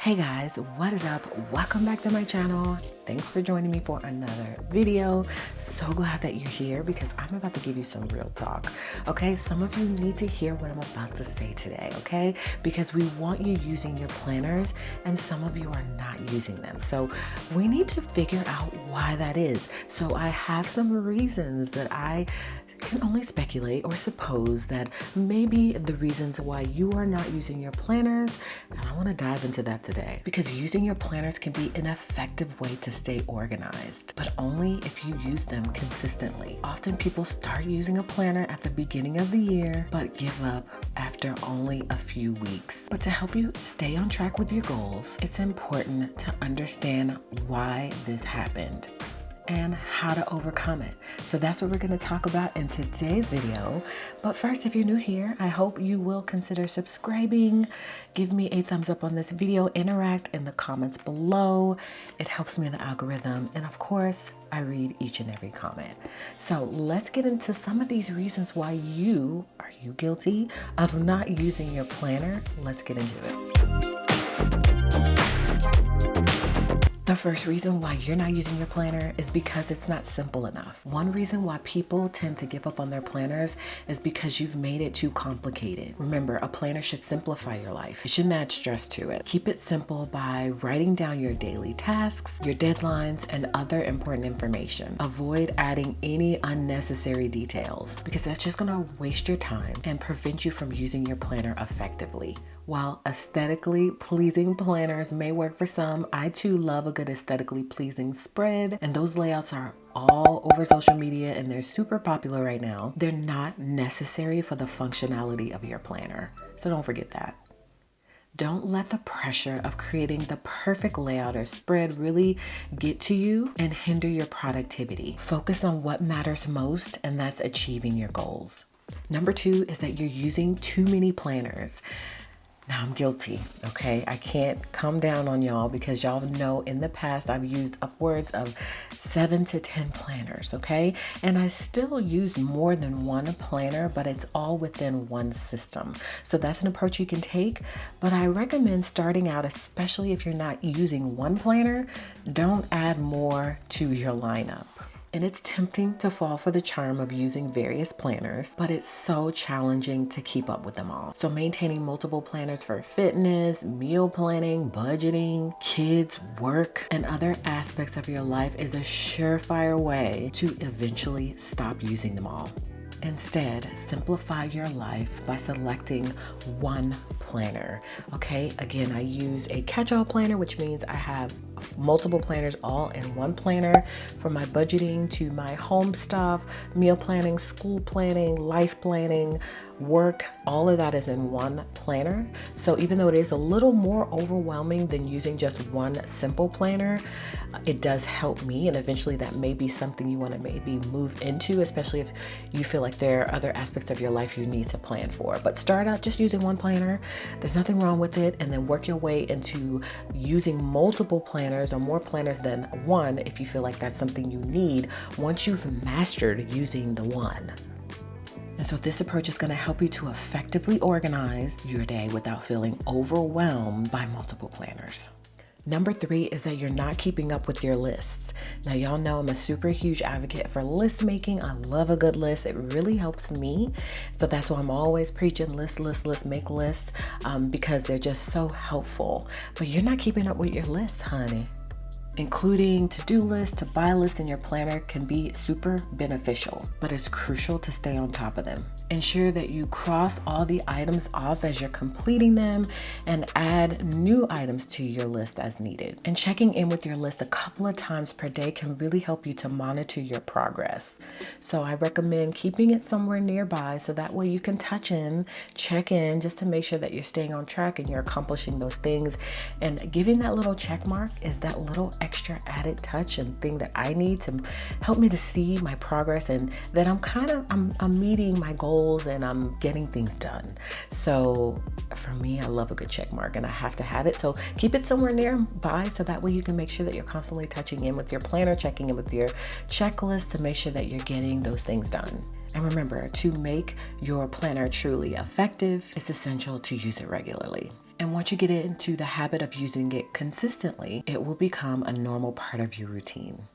Hey guys, what is up? Welcome back to my channel. Thanks for joining me for another video. So glad that you're here because I'm about to give you some real talk. Okay, some of you need to hear what I'm about to say today, okay? Because we want you using your planners and some of you are not using them. So we need to figure out why that is. So I have some reasons that I can only speculate or suppose that maybe the reasons why you are not using your planners, and I want to dive into that today because using your planners can be an effective way to stay organized, but only if you use them consistently. Often people start using a planner at the beginning of the year but give up after only a few weeks. But to help you stay on track with your goals, it's important to understand why this happened and how to overcome it. So that's what we're going to talk about in today's video. But first, if you're new here, I hope you will consider subscribing, give me a thumbs up on this video, interact in the comments below. It helps me in the algorithm. And of course, I read each and every comment. So let's get into some of these reasons why are you guilty of not using your planner? Let's get into it. The first reason why you're not using your planner is because it's not simple enough. One reason why people tend to give up on their planners is because you've made it too complicated. Remember, a planner should simplify your life. It shouldn't add stress to it. Keep it simple by writing down your daily tasks, your deadlines, and other important information. Avoid adding any unnecessary details because that's just gonna waste your time and prevent you from using your planner effectively. While aesthetically pleasing planners may work for some, I too love a good aesthetically pleasing spread, and those layouts are all over social media and they're super popular right now. They're not necessary for the functionality of your planner, so don't forget that. Don't let the pressure of creating the perfect layout or spread really get to you and hinder your productivity. Focus on what matters most, and that's achieving your goals. Number 2 is that you're using too many planners. Now I'm guilty, okay? I can't come down on y'all because y'all know in the past I've used upwards of 7 to 10 planners, okay? And I still use more than one planner, but it's all within one system. So that's an approach you can take, but I recommend starting out, especially if you're not using one planner, don't add more to your lineup. And it's tempting to fall for the charm of using various planners, but it's so challenging to keep up with them all. So maintaining multiple planners for fitness, meal planning, budgeting, kids, work, and other aspects of your life is a surefire way to eventually stop using them all. Instead, simplify your life by selecting one planner. Okay, again, I use a catch-all planner, which means I have multiple planners all in one planner, from my budgeting to my home stuff, meal planning, school planning, life planning, work, all of that is in one planner. So even though it is a little more overwhelming than using just one simple planner, it does help me, and eventually that may be something you want to maybe move into, especially if you feel like there are other aspects of your life you need to plan for. But start out just using one planner. There's nothing wrong with it, and then work your way into using multiple planners or more planners than one if you feel like that's something you need once you've mastered using the one. And so this approach is going to help you to effectively organize your day without feeling overwhelmed by multiple planners. Number 3 is that you're not keeping up with your lists. Now, y'all know I'm a super huge advocate for list making. I love a good list. It really helps me. So that's why I'm always preaching list, make lists, because they're just so helpful. But you're not keeping up with your list, honey. Including to-do lists, to-buy lists in your planner can be super beneficial, but it's crucial to stay on top of them. Ensure that you cross all the items off as you're completing them and add new items to your list as needed. And checking in with your list a couple of times per day can really help you to monitor your progress. So I recommend keeping it somewhere nearby so that way you can check in just to make sure that you're staying on track and you're accomplishing those things. And giving that little check mark is that little extra added touch and thing that I need to help me to see my progress and that I'm meeting my goals and I'm getting things done. So for me, I love a good check mark and I have to have it. So keep it somewhere nearby so that way you can make sure that you're constantly touching in with your planner, checking in with your checklist to make sure that you're getting those things done. And remember, to make your planner truly effective, it's essential to use it regularly. And once you get into the habit of using it consistently, it will become a normal part of your routine.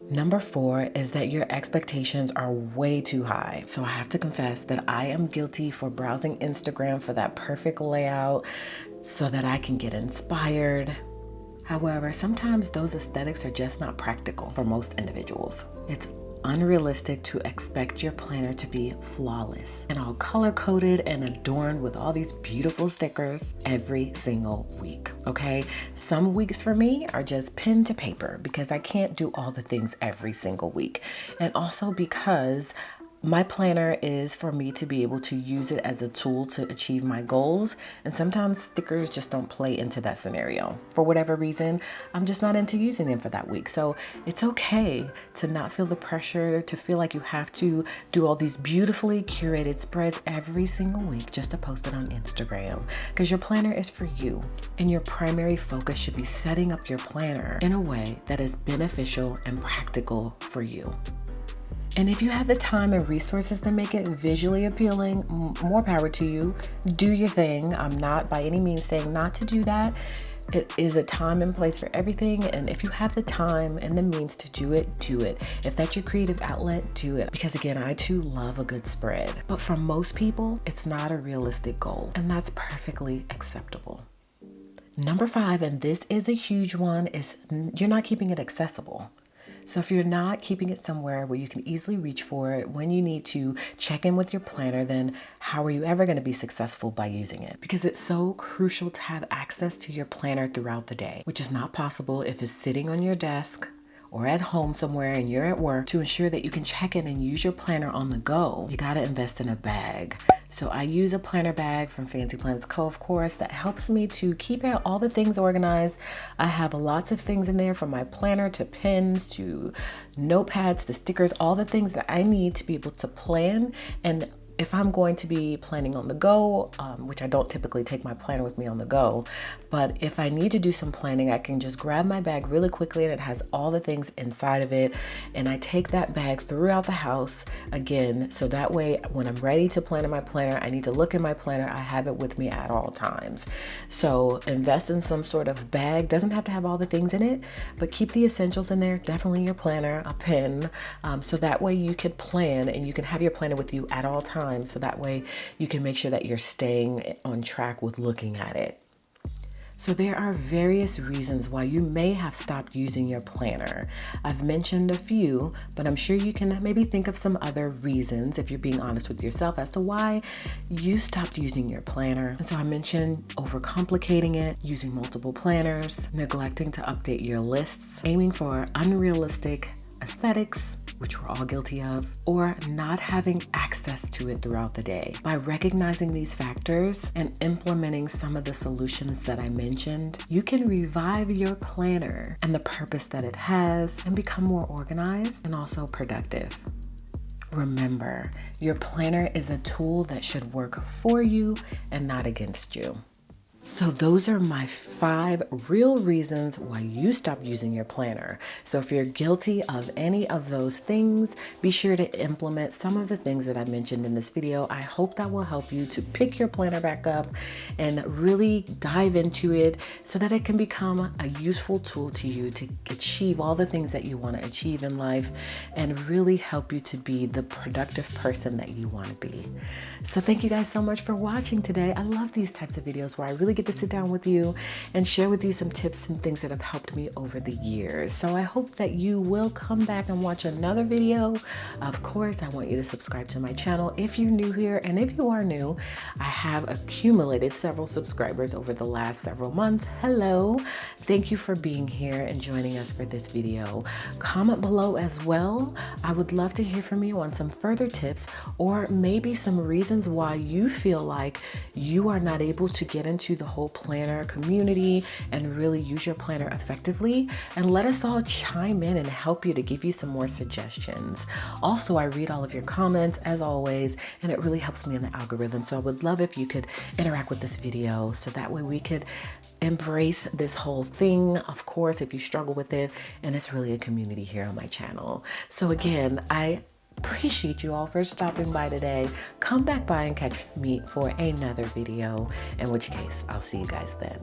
Number 4 is that your expectations are way too high. So I have to confess that I am guilty for browsing Instagram for that perfect layout so that I can get inspired. However, sometimes those aesthetics are just not practical for most individuals. It's unrealistic to expect your planner to be flawless and all color-coded and adorned with all these beautiful stickers every single week, okay? Some weeks for me are just pen to paper because I can't do all the things every single week. And also because my planner is for me to be able to use it as a tool to achieve my goals. And sometimes stickers just don't play into that scenario. For whatever reason, I'm just not into using them for that week. So it's okay to not feel the pressure to feel like you have to do all these beautifully curated spreads every single week just to post it on Instagram. Because your planner is for you. And your primary focus should be setting up your planner in a way that is beneficial and practical for you. And if you have the time and resources to make it visually appealing, more power to you. Do your thing. I'm not by any means saying not to do that. It is a time and place for everything. And if you have the time and the means to do it, do it. If that's your creative outlet, do it. Because again, I too love a good spread. But for most people, it's not a realistic goal. And that's perfectly acceptable. Number 5, and this is a huge one, is you're not keeping it accessible. So if you're not keeping it somewhere where you can easily reach for it when you need to check in with your planner, then how are you ever going to be successful by using it? Because it's so crucial to have access to your planner throughout the day, which is not possible if it's sitting on your desk or at home somewhere and you're at work. To ensure that you can check in and use your planner on the go, you got to invest in a bag. So I use a planner bag from Fancy Plans Co., of course, that helps me to keep out all the things organized. I have lots of things in there, from my planner to pens to notepads to stickers, all the things that I need to be able to plan. And if I'm going to be planning on the go, which I don't typically take my planner with me on the go, but if I need to do some planning, I can just grab my bag really quickly and it has all the things inside of it. And I take that bag throughout the house again, so that way when I'm ready to plan in my planner, I need to look in my planner, I have it with me at all times. So invest in some sort of bag. Doesn't have to have all the things in it, but keep the essentials in there. Definitely your planner, a pen, so that way you can plan and you can have your planner with you at all times. So that way you can make sure that you're staying on track with looking at it. So there are various reasons why you may have stopped using your planner. I've mentioned a few, but I'm sure you can maybe think of some other reasons, if you're being honest with yourself, as to why you stopped using your planner. And so I mentioned overcomplicating it, using multiple planners, neglecting to update your lists, aiming for unrealistic aesthetics, which we're all guilty of, or not having access to it throughout the day. By recognizing these factors and implementing some of the solutions that I mentioned, you can revive your planner and the purpose that it has and become more organized and also productive. Remember, your planner is a tool that should work for you and not against you. So those are my 5 real reasons why you stopped using your planner. So if you're guilty of any of those things, be sure to implement some of the things that I mentioned in this video. I hope that will help you to pick your planner back up and really dive into it so that it can become a useful tool to you to achieve all the things that you want to achieve in life and really help you to be the productive person that you want to be. So thank you guys so much for watching today. I love these types of videos where I really get to sit down with you and share with you some tips and things that have helped me over the years. So I hope that you will come back and watch another video. Of course, I want you to subscribe to my channel if you're new here. And if you are new, I have accumulated several subscribers over the last several months. Hello. Thank you for being here and joining us for this video. Comment below as well. I would love to hear from you on some further tips or maybe some reasons why you feel like you are not able to get into the whole planner community and really use your planner effectively. And let us all chime in and help you to give you some more suggestions. Also, I read all of your comments as always, and it really helps me in the algorithm. So I would love if you could interact with this video so that way we could embrace this whole thing. Of course, if you struggle with it, and it's really a community here on my channel. So again, I Appreciate you all for stopping by today. Come back by and catch me for another video, in which case I'll see you guys then.